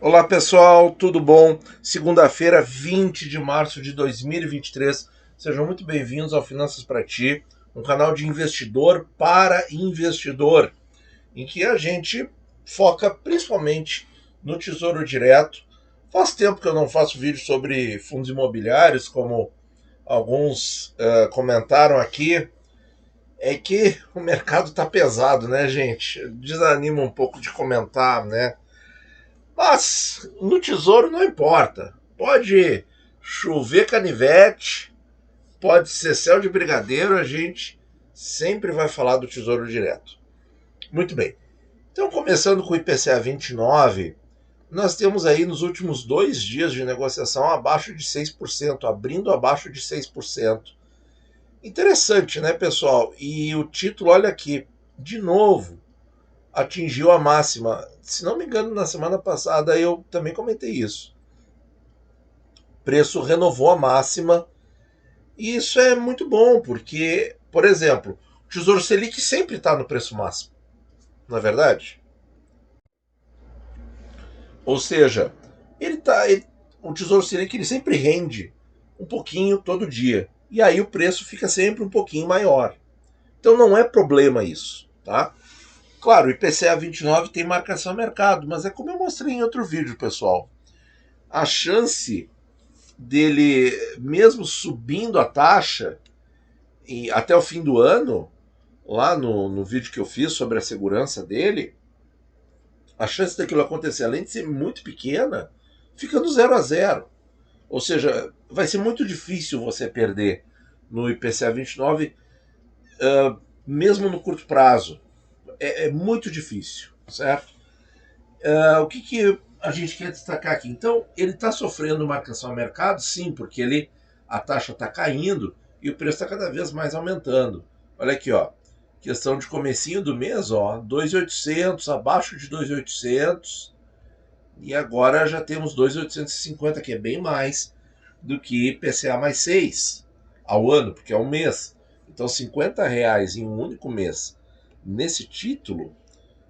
Olá pessoal, tudo bom? Segunda-feira, 20 de março de 2023. Sejam muito bem-vindos ao Finanças para Ti, um canal de investidor para investidor, em que a gente foca principalmente no Tesouro Direto. Faz tempo que eu não faço vídeo sobre fundos imobiliários, como alguns comentaram aqui. É que o mercado tá pesado, né, gente? Desanima um pouco de comentar, né? Mas no tesouro não importa. Pode chover canivete, pode ser céu de brigadeiro, a gente sempre vai falar do tesouro direto. Muito bem. Então, começando com o IPCA 29, nós temos aí nos últimos 2 dias de negociação abaixo de 6%, abrindo abaixo de 6%. Interessante, né, pessoal? E o título, olha aqui, de novo, atingiu a máxima. Se não me engano, na semana passada eu também comentei isso. O preço renovou a máxima e isso é muito bom, porque, por exemplo, o Tesouro Selic sempre está no preço máximo, não é verdade? Ou seja, o Tesouro Selic ele sempre rende um pouquinho todo dia. E aí o preço fica sempre um pouquinho maior. Então não é problema isso, tá? Claro, o IPCA 29 tem marcação a mercado, mas é como eu mostrei em outro vídeo, pessoal. A chance dele, mesmo subindo a taxa e até o fim do ano, lá no vídeo que eu fiz sobre a segurança dele, a chance daquilo acontecer, além de ser muito pequena, fica no 0 a 0. Ou seja, vai ser muito difícil você perder no IPCA 29, mesmo no curto prazo. É muito difícil, certo? O que a gente quer destacar aqui? Então, ele está sofrendo marcação a mercado, sim, porque a taxa está caindo e o preço está cada vez mais aumentando. Olha aqui, ó, questão de comecinho do mês, ó, 2.800, abaixo de 2.800, e agora já temos 2.850, que é bem mais do que IPCA mais 6 ao ano, porque é um mês. Então, R$ 50 em um único mês nesse título.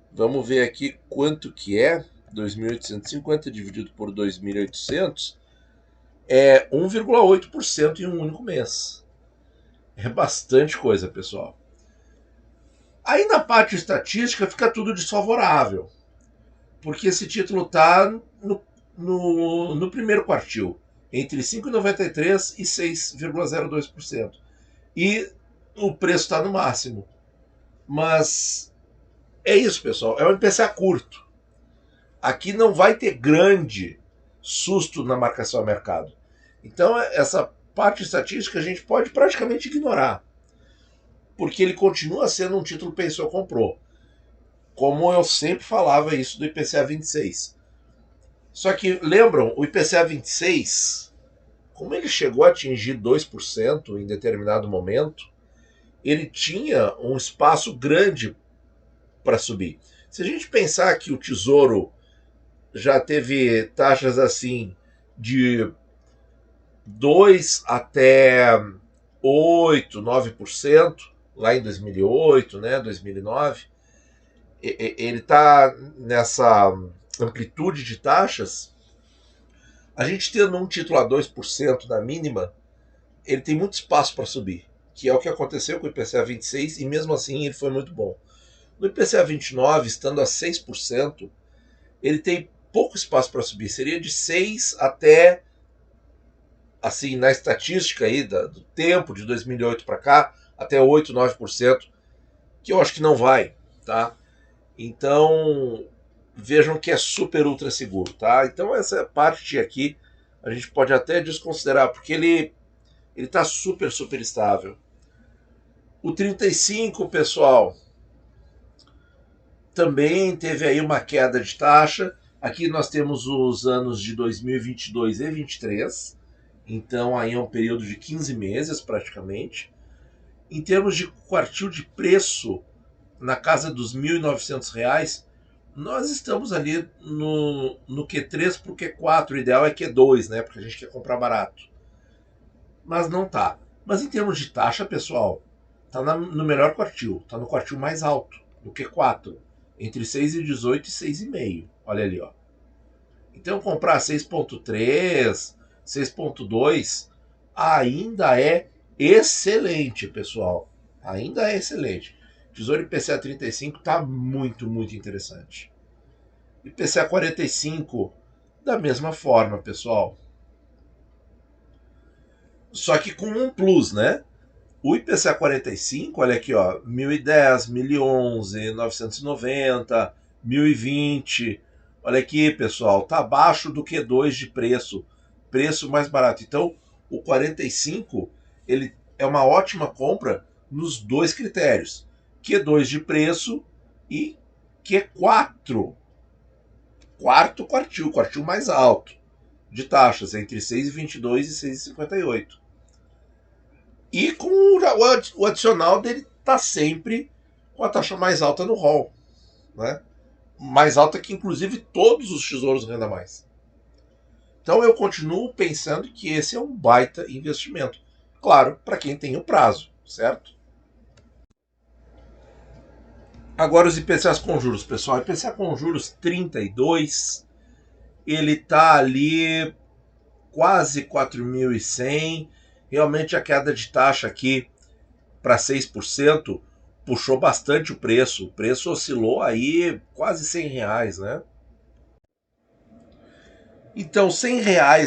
Vamos ver aqui quanto que é 2.850 dividido por 2.800, é 1,8% em um único mês. É bastante coisa, pessoal. Aí na parte estatística fica tudo desfavorável, porque esse título está no primeiro quartil, entre 5,93% e 6,02%. E o preço está no máximo. Mas é isso, pessoal. É um IPCA curto. Aqui não vai ter grande susto na marcação a mercado. Então, essa parte estatística a gente pode praticamente ignorar, porque ele continua sendo um título pensou-comprou, como eu sempre falava isso do IPCA 26. Só que, lembram, o IPCA 26, como ele chegou a atingir 2% em determinado momento, ele tinha um espaço grande para subir. Se a gente pensar que o Tesouro já teve taxas assim de 2 até 8, 9% lá em 2008, né, 2009. Ele está nessa amplitude de taxas. A gente tendo um título a 2% na mínima, ele tem muito espaço para subir, que é o que aconteceu com o IPCA 26 e mesmo assim ele foi muito bom. No IPCA 29, estando a 6%, ele tem pouco espaço para subir, seria de 6 até, assim, na estatística aí do tempo de 2008 para cá, até 8, 9%, que eu acho que não vai, tá? Então, vejam que é super ultra seguro, tá? Então essa parte aqui a gente pode até desconsiderar, porque ele tá super, super estável. O 35, pessoal, também teve aí uma queda de taxa. Aqui nós temos os anos de 2022 e 2023. Então aí é um período de 15 meses praticamente. Em termos de quartil de preço, na casa dos R$ 1.900, nós estamos ali no Q3 para o Q4. O ideal é Q2, né? Porque a gente quer comprar barato. Mas não tá. Mas em termos de taxa, pessoal, tá no melhor quartil. Tá no quartil mais alto, no Q4. Entre 6,18 e 6,5. Olha ali, ó. Então comprar 6,3, 6,2 ainda é excelente, pessoal. Ainda é excelente. Tesouro IPCA 35 está muito, muito interessante. IPCA 45 da mesma forma, pessoal. Só que com um plus, né? O IPCA 45, olha aqui, ó, 1010, 1011, 990, 1020. Olha aqui, pessoal, tá abaixo do Q2 de preço, preço mais barato. Então, o 45, ele é uma ótima compra nos dois critérios, Q2 de preço e Q4, quartil mais alto de taxas, entre 6,22 e 6,58. E com o adicional dele tá sempre com a taxa mais alta no rol, né? Mais alta que inclusive todos os tesouros renda mais. Então eu continuo pensando que esse é um baita investimento. Claro, para quem tem o prazo, certo? Agora os IPCAs com juros, pessoal. IPCA com juros 32, ele tá ali quase 4.100. Realmente a queda de taxa aqui para 6% puxou bastante o preço. O preço oscilou aí quase R$ 100, né? Então, R$ 100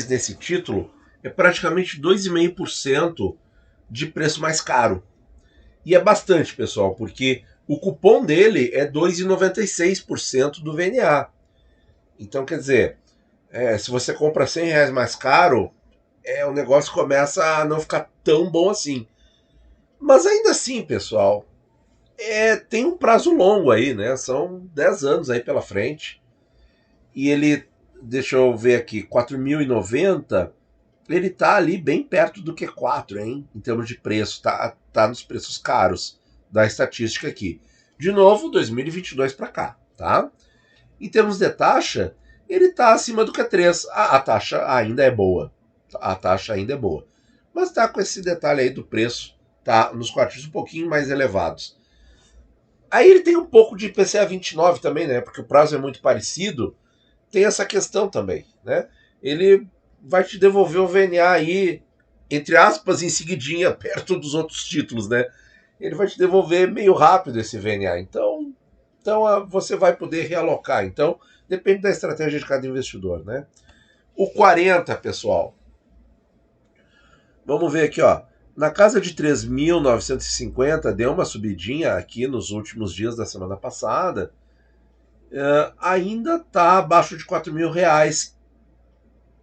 nesse título é praticamente 2,5% de preço mais caro. E é bastante, pessoal, porque o cupom dele é 2,96% do VNA. Então, quer dizer, se você compra R$ 100 mais caro, o negócio começa a não ficar tão bom assim. Mas ainda assim, pessoal, tem um prazo longo aí, né? São 10 anos aí pela frente. E ele, deixa eu ver aqui, 4.090, ele tá ali bem perto do Q4, hein? Em termos de preço, tá nos preços caros da estatística aqui. De novo, 2022 para cá, tá? Em termos de taxa, ele tá acima do Q3. A taxa ainda é boa. A taxa ainda é boa. Mas tá com esse detalhe aí do preço, tá nos quartis um pouquinho mais elevados. Aí ele tem um pouco de IPCA 29 também, né? Porque o prazo é muito parecido. Tem essa questão também, né? Ele vai te devolver o VNA aí, entre aspas, em seguidinha, perto dos outros títulos, né? Ele vai te devolver meio rápido esse VNA. Então você vai poder realocar. Então, depende da estratégia de cada investidor, né? O 40, pessoal. Vamos ver aqui, ó. Na casa de 3.950, deu uma subidinha aqui nos últimos dias da semana passada. Ainda está abaixo de R$ 4.000.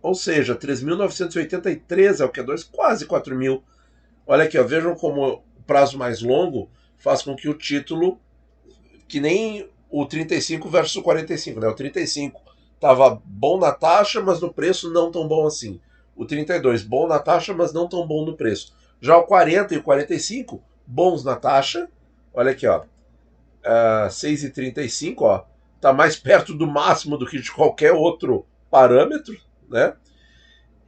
Ou seja, 3.983 é o Q2, quase 4.000. Olha aqui, ó, vejam como o prazo mais longo faz com que o título, que nem o 35 versus o 45, né? O 35 estava bom na taxa, mas no preço não tão bom assim. O 32, bom na taxa, mas não tão bom no preço. Já o 40 e o 45, bons na taxa. Olha aqui, ó. 6,35, ó. Tá mais perto do máximo do que de qualquer outro parâmetro, né?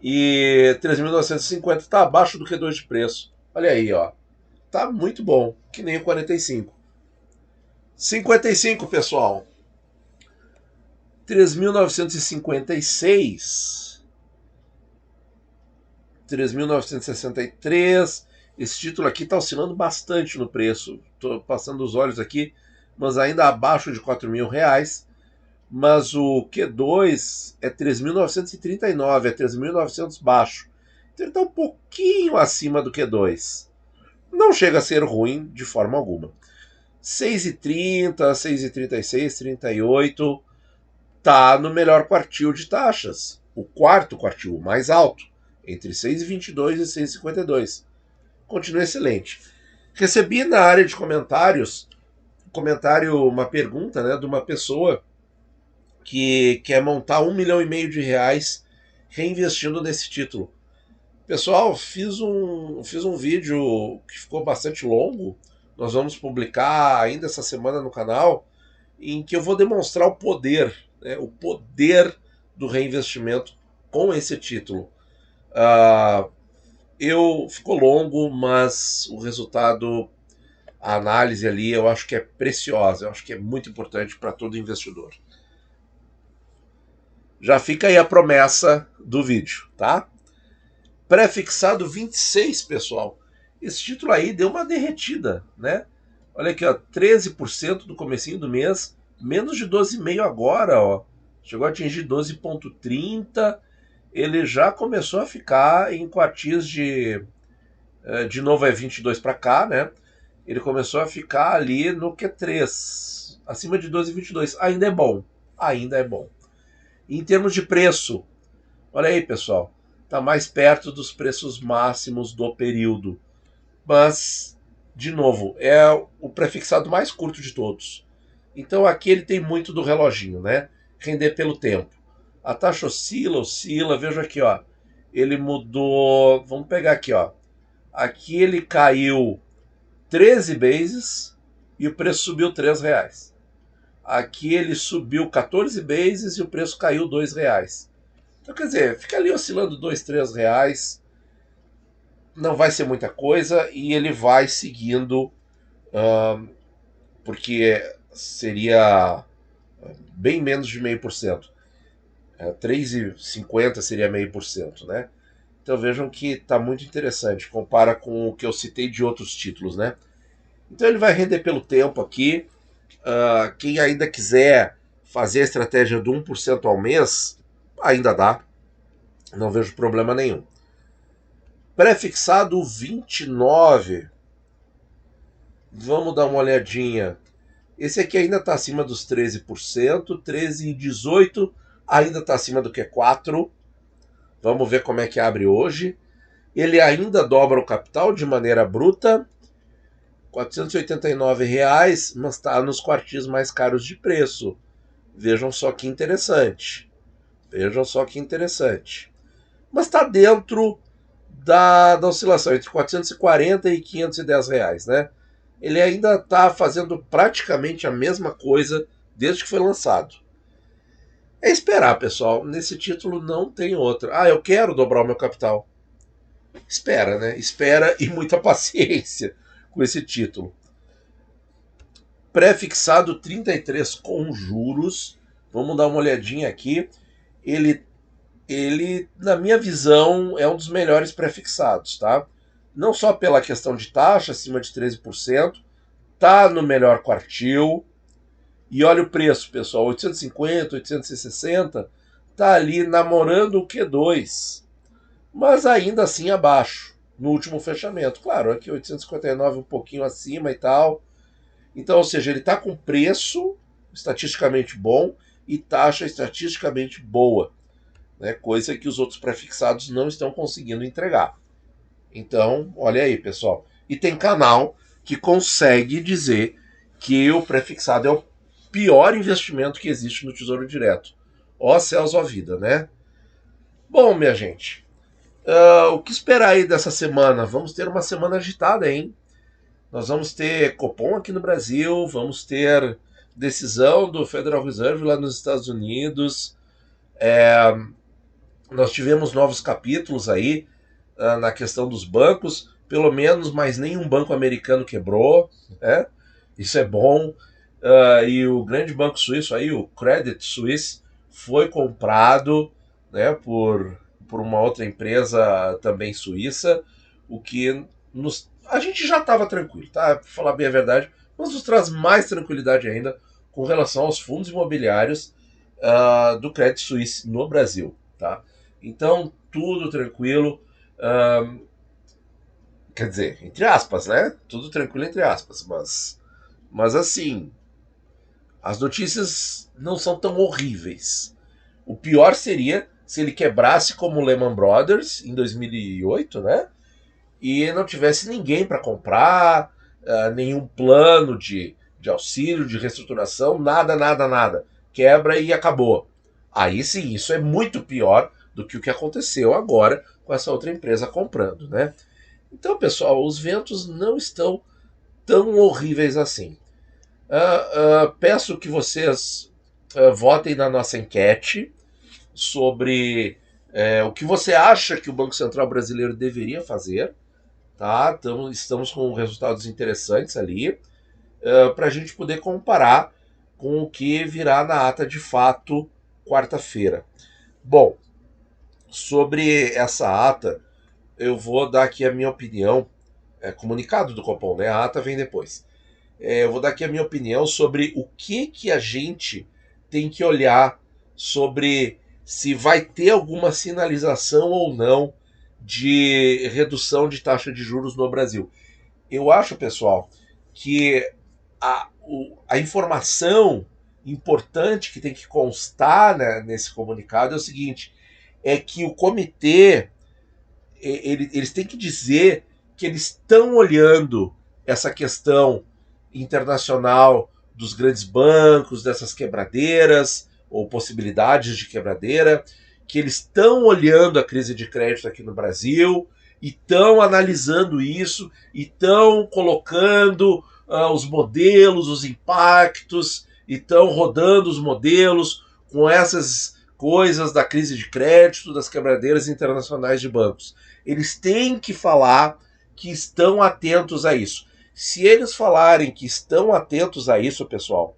E 3.950 está abaixo do Q2 de preço. Olha aí, ó. Tá muito bom, que nem o 45. 55, pessoal. 3.956. 3.963. Esse título aqui está oscilando bastante no preço. Estou passando os olhos aqui, mas ainda abaixo de R$ 4.000. Mas o Q2 é 3.939, é 3.900 baixo. Então ele está um pouquinho acima do Q2. Não chega a ser ruim de forma alguma. 6,30, 6,36, 38, tá no melhor quartil de taxas. O quarto quartil, mais alto, entre 6,22 e 6,52. Continua excelente. Recebi na área de comentários uma pergunta, né, de uma pessoa que quer montar R$ 1,5 milhão reinvestindo nesse título. Pessoal, fiz um vídeo que ficou bastante longo. Nós vamos publicar ainda essa semana no canal, em que eu vou demonstrar o poder, né, o poder do reinvestimento com esse título. Ficou longo, mas o resultado, a análise ali, eu acho que é preciosa, eu acho que é muito importante para todo investidor. Já fica aí a promessa do vídeo, tá? Pré-fixado 26, pessoal. Esse título aí deu uma derretida, né? Olha aqui, ó, 13% do comecinho do mês, menos de 12,5 agora, ó. Chegou a atingir 12,30. Ele já começou a ficar em quartis de novo é 22 para cá, né? Ele começou a ficar ali no Q3, acima de 12,22. Ainda é bom, ainda é bom. E em termos de preço, olha aí, pessoal, está mais perto dos preços máximos do período. Mas, de novo, é o prefixado mais curto de todos. Então aqui ele tem muito do reloginho, né? Render pelo tempo. A taxa oscila, veja aqui, ó. Ele mudou, vamos pegar aqui, ó. Aqui ele caiu 13 bases e o preço subiu R$3. Aqui ele subiu 14 bases e o preço caiu R$2. Então, quer dizer, fica ali oscilando R$2, R$3. Não vai ser muita coisa e ele vai seguindo, porque seria bem menos de 0,5%. 3,50 seria 0,5%, né? Então vejam que está muito interessante, compara com o que eu citei de outros títulos, né? Então ele vai render pelo tempo aqui. Quem ainda quiser fazer a estratégia do 1% ao mês, ainda dá. Não vejo problema nenhum. Prefixado 29. Vamos dar uma olhadinha. Esse aqui ainda está acima dos 13%. 13,18 ainda está acima do Q4. Vamos ver como é que abre hoje. Ele ainda dobra o capital de maneira bruta. R$489, mas está nos quartis mais caros de preço. Vejam só que interessante. Vejam só que interessante. Mas está dentro da oscilação entre 440 e R$510, né? Ele ainda está fazendo praticamente a mesma coisa desde que foi lançado. É esperar, pessoal. Nesse título não tem outra. Eu quero dobrar o meu capital. Espera, né? Espera e muita paciência com esse título. Pré-fixado 33 com juros. Vamos dar uma olhadinha aqui. Ele, na minha visão, é um dos melhores pré-fixados, tá? Não só pela questão de taxa, acima de 13%, tá no melhor quartil. E olha o preço, pessoal, 850, 860, tá ali namorando o Q2, mas ainda assim abaixo, no último fechamento. Claro, aqui 859 um pouquinho acima e tal. Então, ou seja, ele está com preço estatisticamente bom e taxa estatisticamente boa, né? Coisa que os outros prefixados não estão conseguindo entregar. Então, olha aí, pessoal. E tem canal que consegue dizer que o prefixado é o pior investimento que existe no Tesouro Direto. Ó céus, ó vida, né? Bom, minha gente, o que esperar aí dessa semana? Vamos ter uma semana agitada, hein? Nós vamos ter Copom aqui no Brasil, vamos ter decisão do Federal Reserve lá nos Estados Unidos. Nós tivemos novos capítulos aí na questão dos bancos, pelo menos mais nenhum banco americano quebrou, né? Isso é bom. E o grande banco suíço aí, o Credit Suisse, foi comprado, né, por uma outra empresa também suíça, o que a gente já estava tranquilo, tá? Para falar bem a verdade, mas nos traz mais tranquilidade ainda com relação aos fundos imobiliários do Credit Suisse no Brasil, tá? Então, tudo tranquilo. Quer dizer, entre aspas, né? Tudo tranquilo entre aspas, mas assim, as notícias não são tão horríveis. O pior seria se ele quebrasse como o Lehman Brothers em 2008, né? E não tivesse ninguém para comprar, nenhum plano de auxílio, de reestruturação, nada. Quebra e acabou. Aí sim, isso é muito pior do que o que aconteceu agora com essa outra empresa comprando, né? Então, pessoal, os ventos não estão tão horríveis assim. Peço que vocês votem na nossa enquete sobre o que você acha que o Banco Central brasileiro deveria fazer. Tá? Estamos com resultados interessantes ali para a gente poder comparar com o que virá na ata de fato quarta-feira. Bom, sobre essa ata, eu vou dar aqui a minha opinião, comunicado do Copom, né? A ata vem depois. Eu vou dar aqui a minha opinião sobre o que a gente tem que olhar sobre se vai ter alguma sinalização ou não de redução de taxa de juros no Brasil. Eu acho, pessoal, que a informação importante que tem que constar, né, nesse comunicado é o seguinte: é que o comitê eles têm que dizer que eles estão olhando essa questão internacional dos grandes bancos, dessas quebradeiras ou possibilidades de quebradeira, que eles estão olhando a crise de crédito aqui no Brasil e estão analisando isso e estão colocando os modelos, os impactos, e estão rodando os modelos com essas coisas da crise de crédito, das quebradeiras internacionais de bancos. Eles têm que falar que estão atentos a isso. Se eles falarem que estão atentos a isso, pessoal,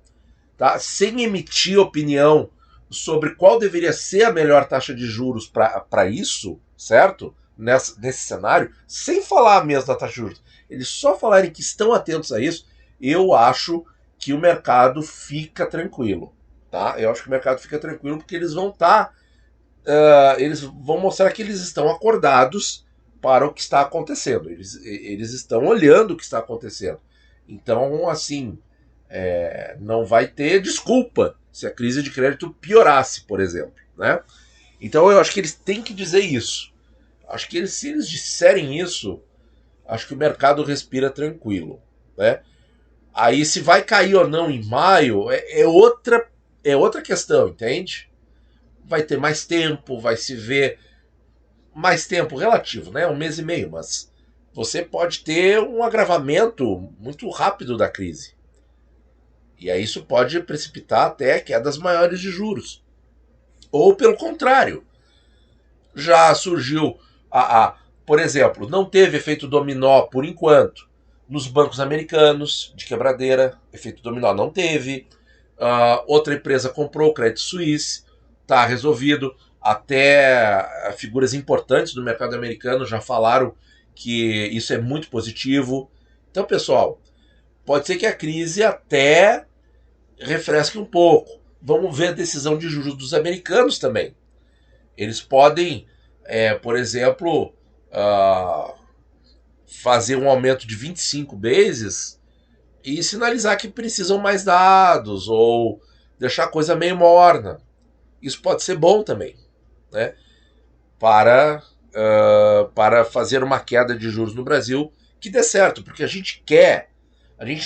tá? Sem emitir opinião sobre qual deveria ser a melhor taxa de juros para isso, certo? Nesse cenário, sem falar mesmo da taxa de juros, eles só falarem que estão atentos a isso, eu acho que o mercado fica tranquilo. Tá? Eu acho que o mercado fica tranquilo porque eles vão estar. Eles vão mostrar que eles estão acordados para o que está acontecendo. Eles estão olhando o que está acontecendo. Então, assim, não vai ter desculpa se a crise de crédito piorasse, por exemplo. Né? Então, eu acho que eles têm que dizer isso. Acho que se eles disserem isso, acho que o mercado respira tranquilo. Né? Aí, se vai cair ou não em maio, é outra questão, entende? Vai ter mais tempo, vai se ver mais tempo relativo, né? Um mês e meio, mas você pode ter um agravamento muito rápido da crise. E aí isso pode precipitar até quedas maiores de juros. Ou pelo contrário, já surgiu por exemplo, não teve efeito dominó por enquanto nos bancos americanos de quebradeira, efeito dominó não teve. Outra empresa comprou o Credit Suisse, está resolvido. Até figuras importantes do mercado americano já falaram que isso é muito positivo. Então, pessoal, pode ser que a crise até refresque um pouco. Vamos ver a decisão de juros dos americanos também. Eles podem, por exemplo, fazer um aumento de 25 bases e sinalizar que precisam mais dados ou deixar a coisa meio morna. Isso pode ser bom também, né? Para fazer uma queda de juros no Brasil que dê certo, porque a gente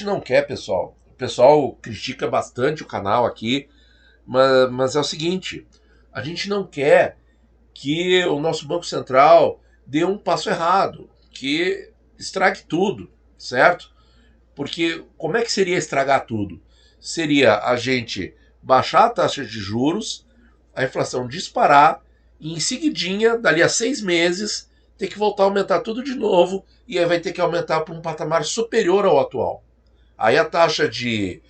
não quer, pessoal. O pessoal critica bastante o canal aqui, mas é o seguinte: a gente não quer que o nosso Banco Central dê um passo errado, que estrague tudo, certo? Porque como é que seria estragar tudo? Seria a gente baixar a taxa de juros, a inflação disparar e em seguidinha, dali a 6 meses, ter que voltar a aumentar tudo de novo e aí vai ter que aumentar para um patamar superior ao atual. Aí a taxa de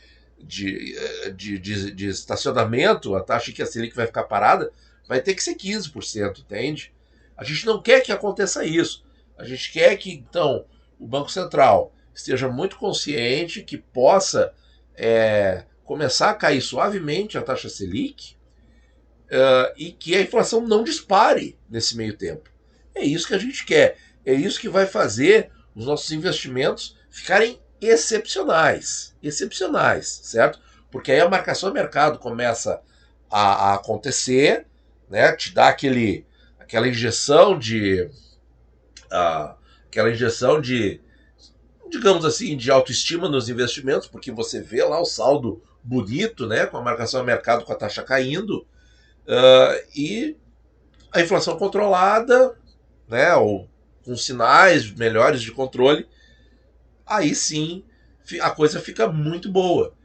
estacionamento, a taxa que a Selic vai ficar parada, vai ter que ser 15%, entende? A gente não quer que aconteça isso. A gente quer que, então, o Banco Central esteja muito consciente, que possa começar a cair suavemente a taxa Selic e que a inflação não dispare nesse meio tempo. É isso que a gente quer. É isso que vai fazer os nossos investimentos ficarem excepcionais. Excepcionais, certo? Porque aí a marcação a mercado começa a acontecer, né? Te dá aquela injeção de, digamos assim, de autoestima nos investimentos, porque você vê lá o saldo bonito, né, com a marcação a mercado com a taxa caindo, e a inflação controlada, né, ou com sinais melhores de controle, aí sim a coisa fica muito boa.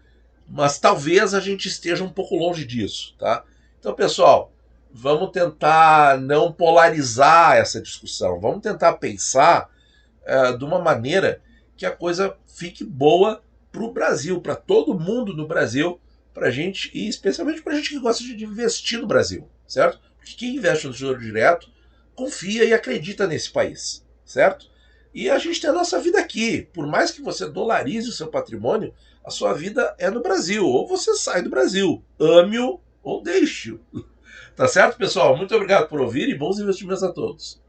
Mas talvez a gente esteja um pouco longe disso, tá? Então, pessoal, vamos tentar não polarizar essa discussão. Vamos tentar pensar de uma maneira que a coisa fique boa para o Brasil, para todo mundo no Brasil, para gente, e especialmente para gente que gosta de investir no Brasil, certo? Porque quem investe no Tesouro Direto confia e acredita nesse país, certo? E a gente tem a nossa vida aqui. Por mais que você dolarize o seu patrimônio, a sua vida é no Brasil. Ou você sai do Brasil, ame-o ou deixe-o. Tá certo, pessoal? Muito obrigado por ouvir e bons investimentos a todos.